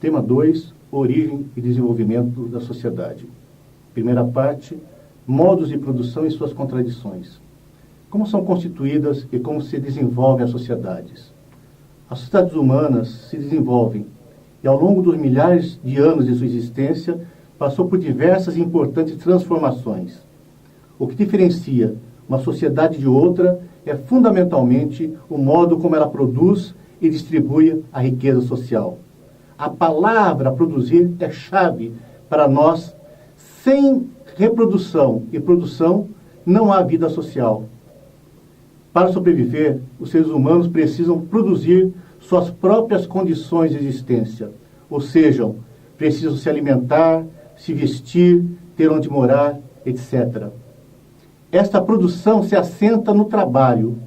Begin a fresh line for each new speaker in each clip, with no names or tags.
Tema 2, origem e desenvolvimento da sociedade. Primeira parte, modos de produção e suas contradições. Como são constituídas e como se desenvolvem as sociedades? As sociedades humanas se desenvolvem e, ao longo dos milhares de anos de sua existência, passou por diversas e importantes transformações. O que diferencia uma sociedade de outra é fundamentalmente o modo como ela produz e distribui a riqueza social. A palavra produzir é chave para nós. Sem reprodução e produção, não há vida social. Para sobreviver, os seres humanos precisam produzir suas próprias condições de existência, ou seja, precisam se alimentar, se vestir, ter onde morar, etc. Esta produção se assenta no trabalho.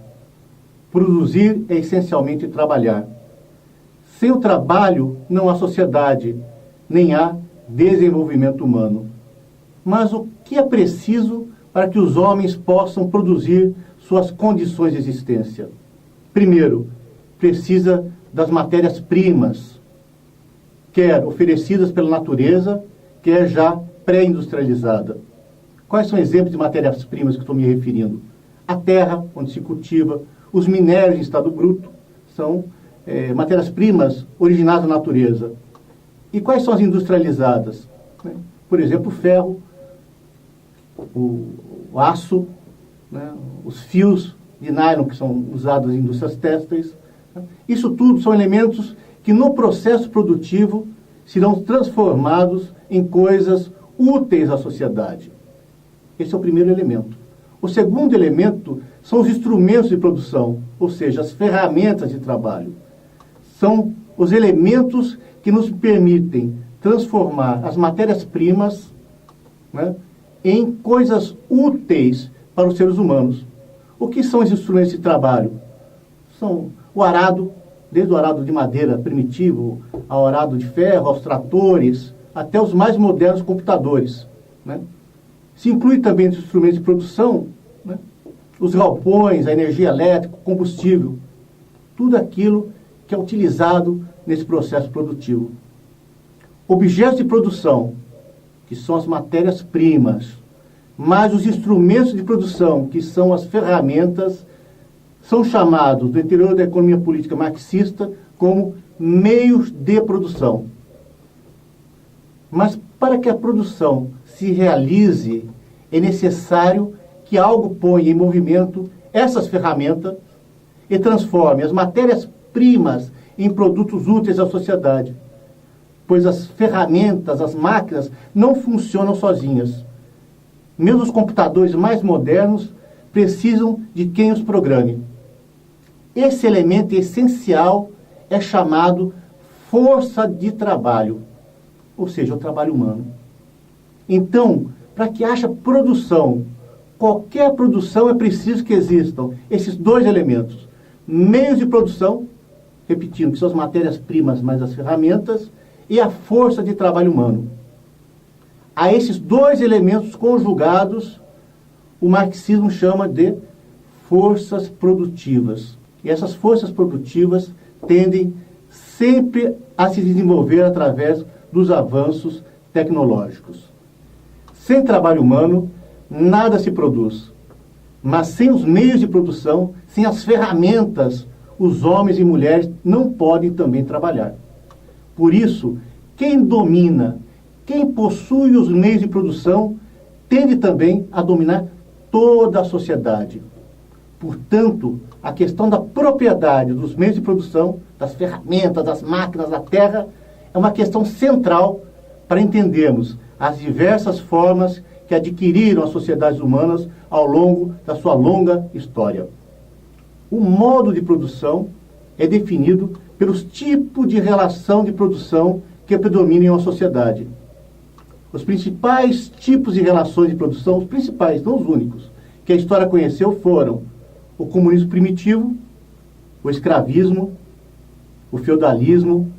Produzir é essencialmente trabalhar. Sem o trabalho, não há sociedade, nem há desenvolvimento humano. Mas o que é preciso para que os homens possam produzir suas condições de existência? Primeiro, precisa das matérias-primas, quer oferecidas pela natureza, quer já pré-industrializada. Quais são exemplos de matérias-primas que estou me referindo? A terra, onde se cultiva, os minérios em estado bruto, são matérias-primas originadas da natureza. E quais são as industrializadas? Por exemplo, o ferro, o aço, os fios de nylon que são usados em indústrias têxteis. Isso tudo são elementos que no processo produtivo serão transformados em coisas úteis à sociedade. Esse é o primeiro elemento. O segundo elemento são os instrumentos de produção, ou seja, as ferramentas de trabalho. São os elementos que nos permitem transformar as matérias-primas em coisas úteis para os seres humanos. O que são os instrumentos de trabalho? São o arado, desde o arado de madeira primitivo, ao arado de ferro, aos tratores, até os mais modernos computadores. Se inclui também os instrumentos de produção, os galpões, a energia elétrica, o combustível, tudo aquilo que é utilizado nesse processo produtivo. Objetos de produção, que são as matérias-primas, mas os instrumentos de produção, que são as ferramentas, são chamados, do interior da economia política marxista, como meios de produção. Mas para que a produção se realize, é necessário que algo ponha em movimento essas ferramentas e transforme as matérias-primas em produtos úteis à sociedade. Pois as ferramentas, as máquinas, não funcionam sozinhas. Mesmo os computadores mais modernos precisam de quem os programe. Esse elemento essencial é chamado força de trabalho, ou seja, o trabalho humano. Então, para que haja produção, qualquer produção é preciso que existam esses dois elementos. Meios de produção, repetindo, que são as matérias-primas mais as ferramentas, e a força de trabalho humano. A esses dois elementos conjugados, o marxismo chama de forças produtivas. E essas forças produtivas tendem sempre a se desenvolver através dos avanços tecnológicos. Sem trabalho humano, nada se produz. Mas sem os meios de produção, sem as ferramentas, os homens e mulheres não podem também trabalhar. Por isso, quem domina, quem possui os meios de produção, tende também a dominar toda a sociedade. Portanto, a questão da propriedade dos meios de produção, das ferramentas, das máquinas, da terra, é uma questão central para entendermos as diversas formas que adquiriram as sociedades humanas ao longo da sua longa história. O modo de produção é definido pelos tipos de relação de produção que predominam em uma sociedade. Os principais tipos de relações de produção, os principais, não os únicos, que a história conheceu foram o comunismo primitivo, o escravismo, o feudalismo,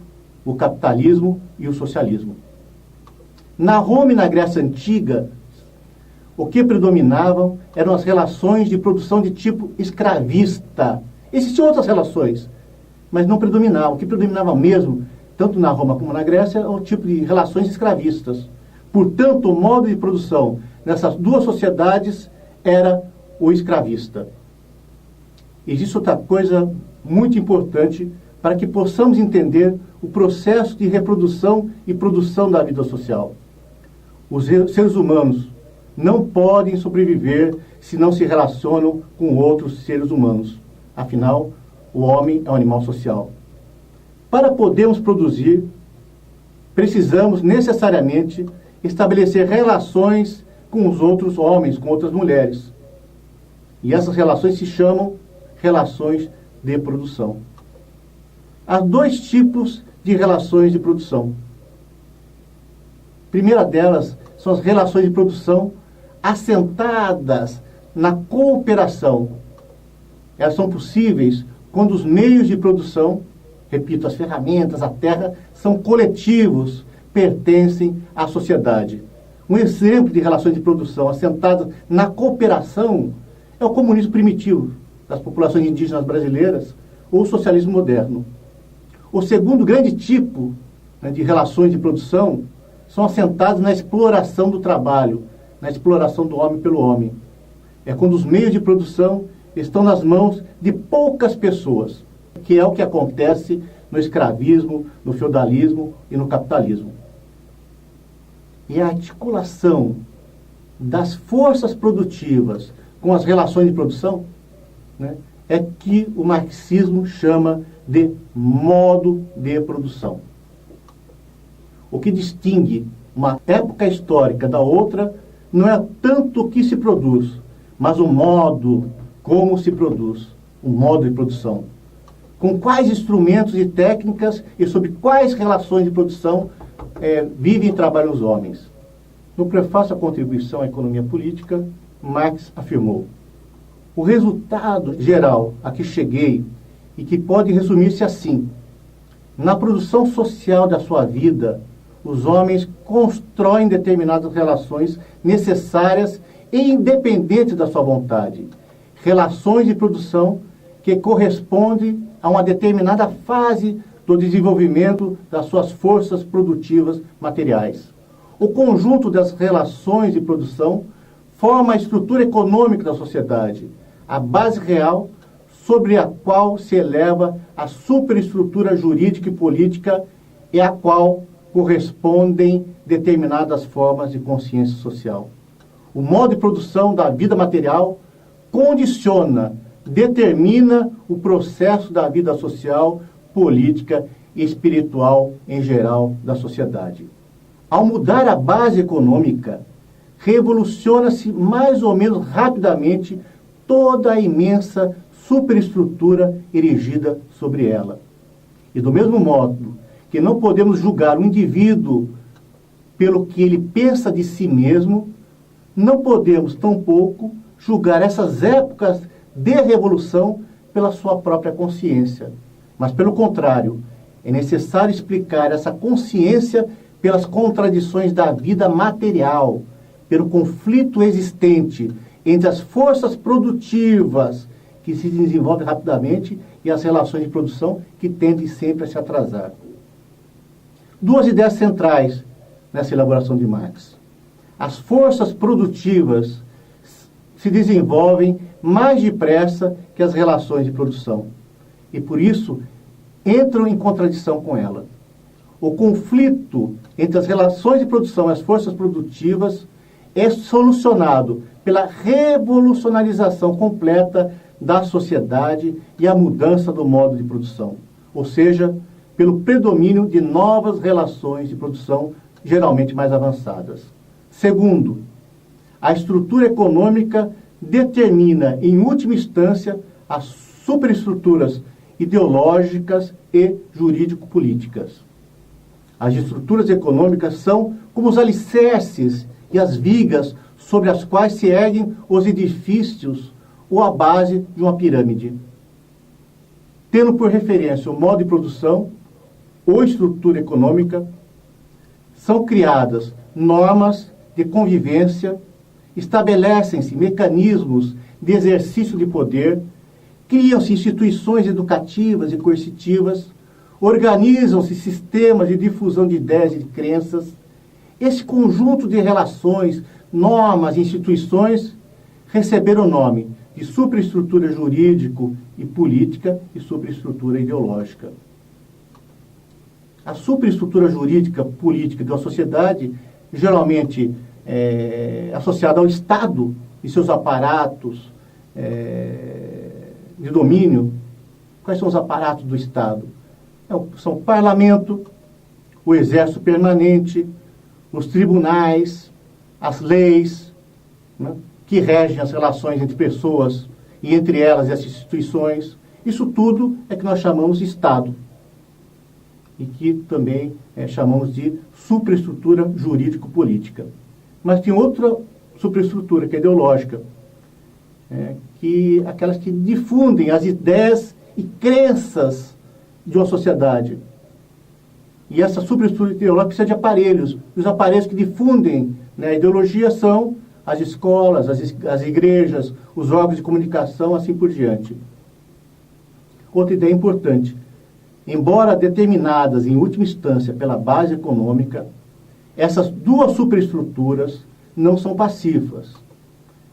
o capitalismo e o socialismo. Na Roma e na Grécia Antiga, o que predominavam eram as relações de produção de tipo escravista. Existiam outras relações, mas não predominavam. O que predominava mesmo tanto na Roma como na Grécia, é o tipo de relações escravistas. Portanto, o modo de produção nessas duas sociedades era o escravista. Existe outra coisa muito importante para que possamos entender o processo de reprodução e produção da vida social. Os seres humanos não podem sobreviver se não se relacionam com outros seres humanos. Afinal, o homem é um animal social. Para podermos produzir, precisamos necessariamente estabelecer relações com os outros homens, com outras mulheres. E essas relações se chamam relações de produção. Há dois tipos de relações de produção. A primeira delas são as relações de produção assentadas na cooperação. Elas são possíveis quando os meios de produção, repito, as ferramentas, a terra, são coletivos, pertencem à sociedade. Um exemplo de relações de produção assentadas na cooperação é o comunismo primitivo das populações indígenas brasileiras ou o socialismo moderno. O segundo grande tipo, né, de relações de produção são assentadas na exploração do trabalho, na exploração do homem pelo homem. É quando os meios de produção estão nas mãos de poucas pessoas, que é o que acontece no escravismo, no feudalismo e no capitalismo. E a articulação das forças produtivas com as relações de produção, né, é que o marxismo chama de modo de produção. O que distingue uma época histórica da outra não é tanto o que se produz, mas o modo como se produz, o modo de produção. Com quais instrumentos e técnicas e sob quais relações de produção vivem e trabalham os homens. No prefácio à contribuição à economia política, Marx afirmou: o resultado geral a que cheguei, e que pode resumir-se assim: na produção social da sua vida, os homens constroem determinadas relações necessárias e independentes da sua vontade. Relações de produção que correspondem a uma determinada fase do desenvolvimento das suas forças produtivas materiais. O conjunto das relações de produção forma a estrutura econômica da sociedade, a base real sobre a qual se eleva a superestrutura jurídica e política e a qual correspondem determinadas formas de consciência social. O modo de produção da vida material condiciona, determina o processo da vida social, política e espiritual em geral da sociedade. Ao mudar a base econômica, revoluciona-se mais ou menos rapidamente toda a imensa superestrutura erigida sobre ela. E do mesmo modo que não podemos julgar o indivíduo pelo que ele pensa de si mesmo, não podemos tampouco julgar essas épocas de revolução pela sua própria consciência. Mas, pelo contrário, é necessário explicar essa consciência pelas contradições da vida material, pelo conflito existente entre as forças produtivas que se desenvolvem rapidamente e as relações de produção que tendem sempre a se atrasar. Duas ideias centrais nessa elaboração de Marx. As forças produtivas se desenvolvem mais depressa que as relações de produção e, por isso, entram em contradição com ela. O conflito entre as relações de produção e as forças produtivas é solucionado pela revolucionarização completa da sociedade e a mudança do modo de produção, ou seja, pelo predomínio de novas relações de produção, geralmente mais avançadas. Segundo, a estrutura econômica determina, em última instância, as superestruturas ideológicas e jurídico-políticas. As estruturas econômicas são como os alicerces e as vigas sobre as quais se erguem os edifícios ou a base de uma pirâmide. Tendo por referência o modo de produção ou estrutura econômica, são criadas normas de convivência, estabelecem-se mecanismos de exercício de poder, criam-se instituições educativas e coercitivas, organizam-se sistemas de difusão de ideias e de crenças. Esse conjunto de relações, normas, instituições receberam o nome de superestrutura jurídico e política e superestrutura ideológica. A superestrutura jurídica política de uma sociedade, geralmente associada ao Estado e seus aparatos de domínio. Quais são os aparatos do Estado? São o parlamento, o exército permanente, os tribunais, as leis, né, que regem as relações entre pessoas e entre elas essas instituições. Isso tudo é que nós chamamos de Estado e que também chamamos de superestrutura jurídico-política. Mas tem outra superestrutura, que é ideológica, aquelas que difundem as ideias e crenças de uma sociedade. E essa superestrutura ideológica precisa de aparelhos. E os aparelhos que difundem, né, a ideologia são as escolas, as igrejas, os órgãos de comunicação, assim por diante. Outra ideia importante. Embora determinadas, em última instância, pela base econômica, essas duas superestruturas não são passivas.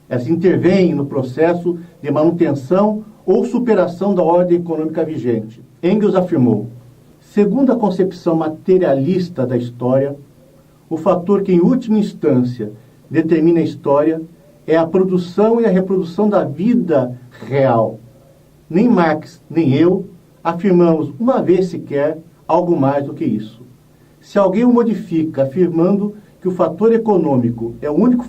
Elas intervêm no processo de manutenção ou superação da ordem econômica vigente. Engels afirmou: segundo a concepção materialista da história, o fator que, em última instância, determina a história é a produção e a reprodução da vida real. Nem Marx, nem eu afirmamos, uma vez sequer, algo mais do que isso. Se alguém o modifica afirmando que o fator econômico é o único